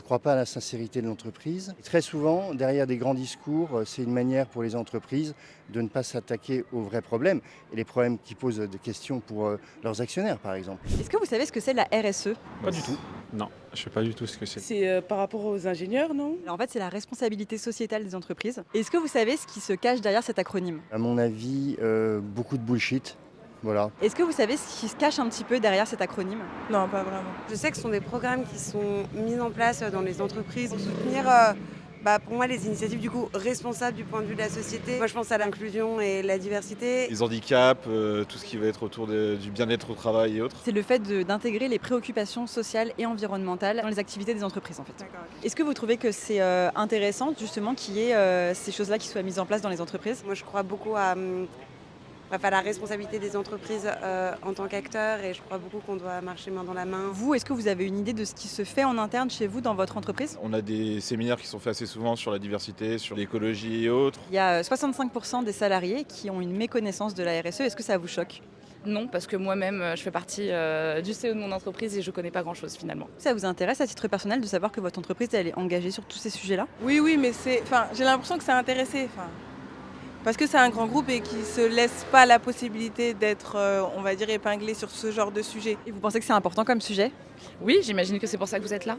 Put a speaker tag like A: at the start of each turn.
A: crois pas à la sincérité de l'entreprise. Et très souvent, derrière des grands discours, c'est une manière pour les entreprises de ne pas s'attaquer aux vrais problèmes et les problèmes qui posent des questions pour leurs actionnaires, par exemple.
B: Est-ce que vous savez ce que c'est la RSE?
C: Pas du tout. Non, je sais pas du tout ce que c'est.
D: C'est par rapport aux ingénieurs, non?
B: Alors en fait, c'est la responsabilité sociétale des entreprises. Est-ce que vous savez ce qui se cache derrière cet acronyme?
A: À mon avis, beaucoup de bullshit. Voilà.
B: Est-ce que vous savez ce qui se cache un petit peu derrière cet acronyme?
D: Non, pas vraiment.
E: Je sais que ce sont des programmes qui sont mis en place dans les entreprises pour soutenir, pour moi, les initiatives du coup responsables du point de vue de la société. Moi, je pense à l'inclusion et la diversité.
C: Les handicaps, tout ce qui va être autour du bien-être au travail et autres.
B: C'est le fait d'intégrer les préoccupations sociales et environnementales dans les activités des entreprises en fait.
E: D'accord, ok.
B: Est-ce que vous trouvez que c'est intéressant justement qu'il y ait ces choses-là qui soient mises en place dans les entreprises?
E: Moi, je crois beaucoup à la responsabilité des entreprises en tant qu'acteurs et je crois beaucoup qu'on doit marcher main dans la main.
B: Vous, est-ce que vous avez une idée de ce qui se fait en interne chez vous dans votre entreprise?
C: On a des séminaires qui sont faits assez souvent sur la diversité, sur l'écologie et autres.
B: Il y a 65% des salariés qui ont une méconnaissance de la RSE. Est-ce que ça vous choque?
F: Non, parce que moi-même, je fais partie du CEO de mon entreprise et je ne connais pas grand-chose finalement.
B: Ça vous intéresse à titre personnel de savoir que votre entreprise elle est engagée sur tous ces sujets-là?
D: Oui, mais j'ai l'impression que c'est intéressé. Parce que c'est un grand groupe et qui ne se laisse pas la possibilité d'être, on va dire, épinglé sur ce genre de sujet.
B: Et vous pensez que c'est important comme sujet?
F: Oui, j'imagine que c'est pour ça que vous êtes là.